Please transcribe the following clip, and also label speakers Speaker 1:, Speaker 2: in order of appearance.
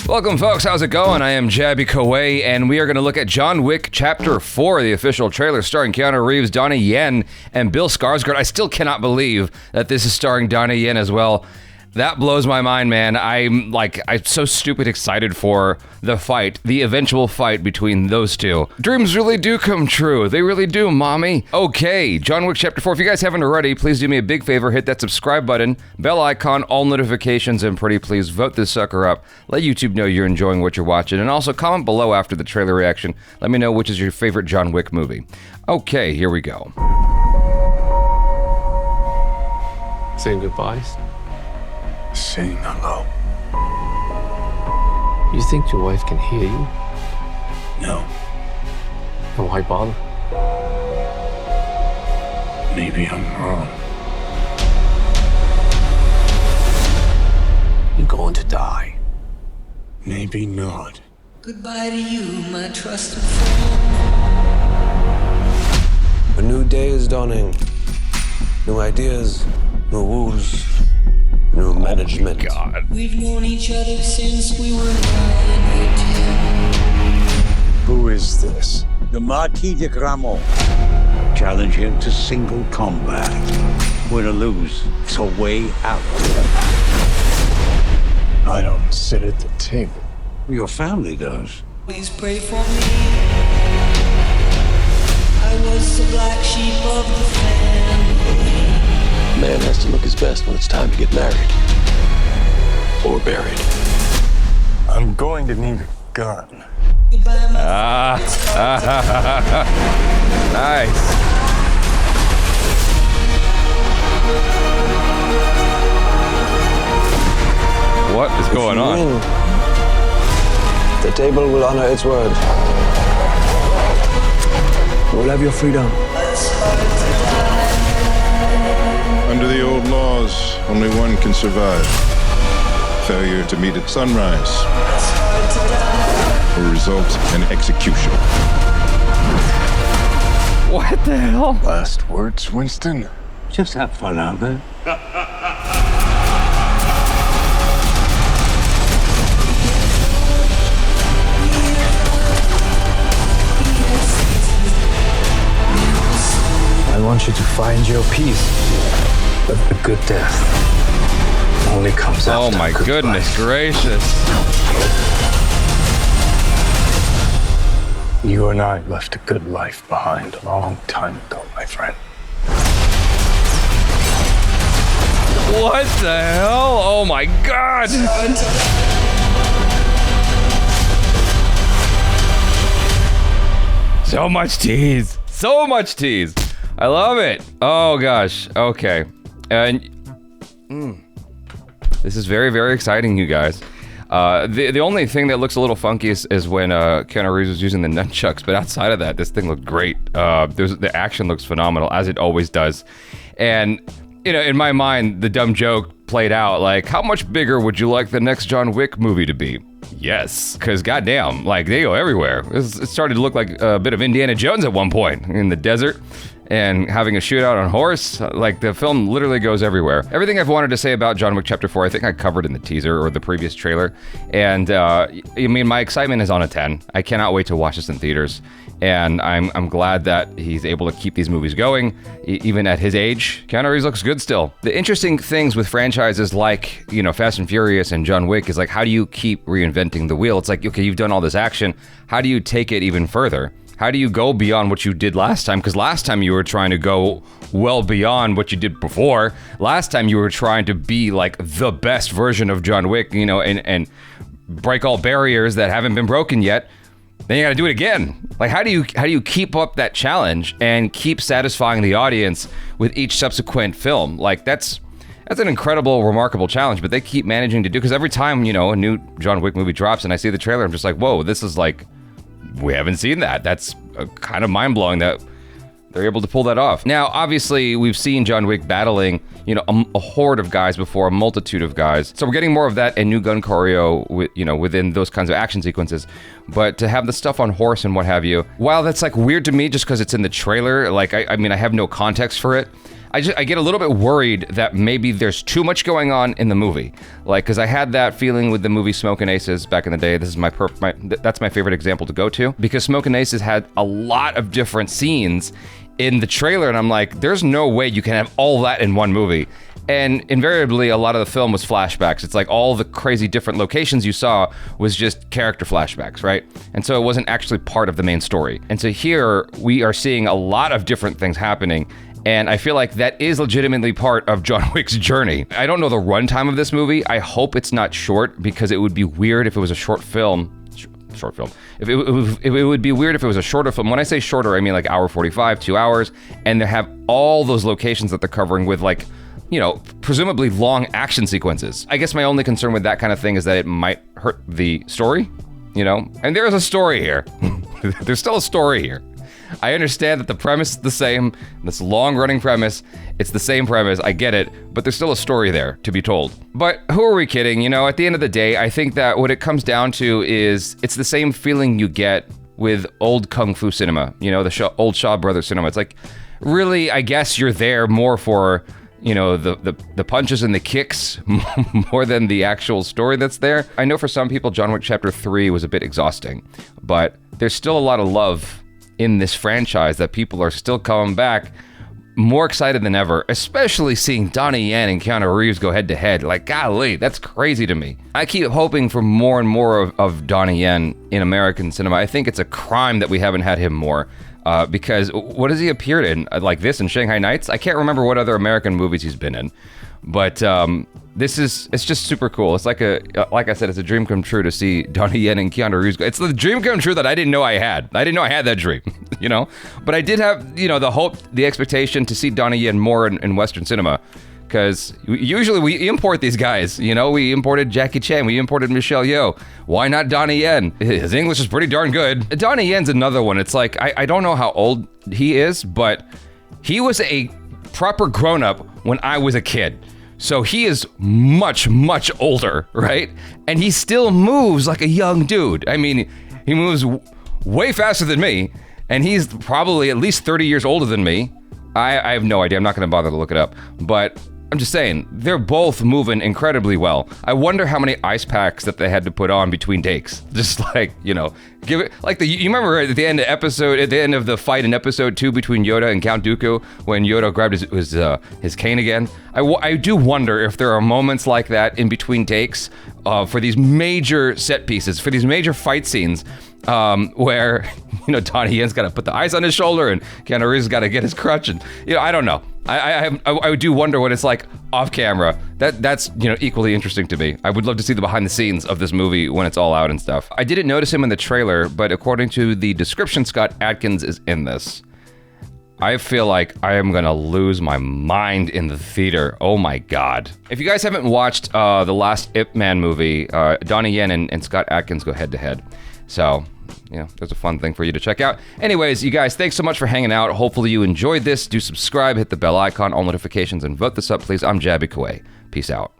Speaker 1: Welcome, folks. How's it going? I am Jabby Kaway, and we are going to look at John Wick Chapter 4, the official trailer starring Keanu Reeves, Donnie Yen, and Bill Skarsgård. I still cannot believe that this is starring Donnie Yen as well. That blows my mind, man. I'm so stupid excited for the fight, the eventual fight between those two. Dreams really do come true. They really do, mommy. Okay, John Wick Chapter 4. If you guys haven't already, please do me a big favor. Hit that subscribe button, bell icon, all notifications, and pretty please vote this sucker up. Let YouTube know you're enjoying what you're watching. And also comment below after the trailer reaction. Let me know which is your favorite John Wick movie. Okay, here we go.
Speaker 2: Saying goodbyes?
Speaker 3: Saying hello.
Speaker 2: You think your wife can hear you?
Speaker 3: No.
Speaker 2: Then why bother?
Speaker 3: Maybe I'm wrong.
Speaker 2: You're going to die.
Speaker 3: Maybe not.
Speaker 4: Goodbye to you, my trusted friend.
Speaker 5: A new day is dawning. New ideas, new rules, new management.
Speaker 1: Oh my God.
Speaker 4: We've known each other since we were 9 or 10.
Speaker 3: Who is this?
Speaker 6: The Marquis de Gramont. Challenge him to single combat. Win or lose, it's a way out.
Speaker 3: I don't sit at the table.
Speaker 6: Your family does.
Speaker 4: Please pray for me. I was the black sheep of the family.
Speaker 5: A man has to look his best when it's time to get married. Or buried.
Speaker 3: I'm going to need a gun.
Speaker 4: Goodbye, my
Speaker 1: Nice. What is going on?
Speaker 5: Win. The table will honor its word. You will have your freedom.
Speaker 7: Under the old laws, only one can survive. Failure to meet at sunrise will result in execution.
Speaker 1: What the hell?
Speaker 3: Last words, Winston?
Speaker 6: Just have fun out there.
Speaker 3: I want you to find your peace. But the good death only comes after.
Speaker 1: Oh my goodness gracious.
Speaker 3: You and I left a good life behind a long time ago, my friend.
Speaker 1: What the hell? Oh my God. So much tease. So much tease. I love it. Oh gosh. Okay. And this is very, very exciting, you guys. The only thing that looks a little funky is when Keanu Reeves was using the nunchucks, but outside of that, this thing looked great. The action looks phenomenal, as it always does. And, you know, in my mind, the dumb joke played out, like, how much bigger would you like the next John Wick movie to be? Yes, because goddamn, like, they go everywhere. It started to look like a bit of Indiana Jones at one point in the desert. And having a shootout on horse, like the film literally goes everywhere. Everything I've wanted to say about John Wick Chapter 4, I think I covered in the teaser or the previous trailer. And I mean, my excitement is on a 10. I cannot wait to watch this in theaters. And I'm glad that he's able to keep these movies going, even at his age. Keanu Reeves looks good still. The interesting things with franchises like, you know, Fast and Furious and John Wick is like, how do you keep reinventing the wheel? It's like, okay, you've done all this action. How do you take it even further? How do you go beyond what you did last time? Because last time you were trying to go well beyond what you did before. Last time you were trying to be like the best version of John Wick, you know, and break all barriers that haven't been broken yet. Then you got to do it again. Like, how do you keep up that challenge and keep satisfying the audience with each subsequent film? Like, that's an incredible, remarkable challenge. But they keep managing to do, because every time, you know, a new John Wick movie drops and I see the trailer, I'm just like, whoa, this is like, we haven't seen that. That's kind of mind-blowing that they're able to pull that off. Now, obviously, we've seen John Wick battling, you know, a horde of guys before, a multitude of guys. So we're getting more of that and new gun choreo, within those kinds of action sequences. But to have the stuff on horse and what have you, while that's like weird to me just because it's in the trailer, like, I mean, I have no context for it. I get a little bit worried that maybe there's too much going on in the movie. Like, because I had that feeling with the movie Smokin' Aces back in the day. This is that's my favorite example to go to, because Smokin' Aces had a lot of different scenes in the trailer, and I'm like, there's no way you can have all that in one movie. And invariably, a lot of the film was flashbacks. It's like all the crazy different locations you saw was just character flashbacks, right? And so it wasn't actually part of the main story. And so here, we are seeing a lot of different things happening, and I feel like that is legitimately part of John Wick's journey. I don't know the runtime of this movie. I hope it's not short, because it would be weird if it was a short film. If it would be weird if it was a shorter film. When I say shorter, I mean like hour 45, 2 hours, and they have all those locations that they're covering with, like, you know, presumably long action sequences. I guess my only concern with that kind of thing is that it might hurt the story, you know? And there is a story here. There's still a story here. I understand that the premise is the same, this long-running premise, it's the same premise, I get it, but there's still a story there to be told. But who are we kidding? You know, at the end of the day, I think that what it comes down to is it's the same feeling you get with old Kung Fu cinema, you know, the old Shaw Brothers cinema. It's like, really, I guess you're there more for, you know, the punches and the kicks more than the actual story that's there. I know for some people, John Wick Chapter 3 was a bit exhausting, but there's still a lot of love in this franchise that people are still coming back more excited than ever, especially seeing Donnie Yen and Keanu Reeves go head to head. Like, golly, that's crazy to me. I keep hoping for more and more of Donnie Yen in American cinema. I think it's a crime that we haven't had him more. Because what has he appeared in? Like this in Shanghai Nights? I can't remember what other American movies he's been in. But it's just super cool. It's like like I said, it's a dream come true to see Donnie Yen and Keanu Reeves. It's the dream come true that I didn't know I had. I didn't know I had that dream, you know? But I did have, you know, the hope, the expectation to see Donnie Yen more in Western cinema. Because usually we import these guys, you know, we imported Jackie Chan, we imported Michelle Yeoh. Why not Donnie Yen? His English is pretty darn good. Donnie Yen's another one. It's like, I don't know how old he is, but he was a proper grown-up when I was a kid. So he is much, much older, right? And he still moves like a young dude. I mean, he moves way faster than me, and he's probably at least 30 years older than me. I have no idea. I'm not going to bother to look it up. But I'm just saying, they're both moving incredibly well. I wonder how many ice packs that they had to put on between takes. Just like, you know, give it like you remember at the end of the fight in episode 2 between Yoda and Count Dooku, when Yoda grabbed his cane again. I do wonder if there are moments like that in between takes for these major set pieces, for these major fight scenes, where, you know, Donnie Yen's got to put the ice on his shoulder and Keanu Reeves got to get his crutch, and, you know, I don't know. I do wonder what it's like off camera. That's, you know, equally interesting to me. I would love to see the behind the scenes of this movie when it's all out and stuff. I didn't notice him in the trailer, but according to the description, Scott Adkins is in this. I feel like I am gonna lose my mind in the theater. Oh my God. If you guys haven't watched the last Ip Man movie, Donnie Yen and Scott Adkins go head to head. So, you know, there's a fun thing for you to check out. Anyways, you guys, thanks so much for hanging out. Hopefully you enjoyed this. Do subscribe, hit the bell icon, all notifications, and vote this up, please. I'm Jabby Kaway. Peace out.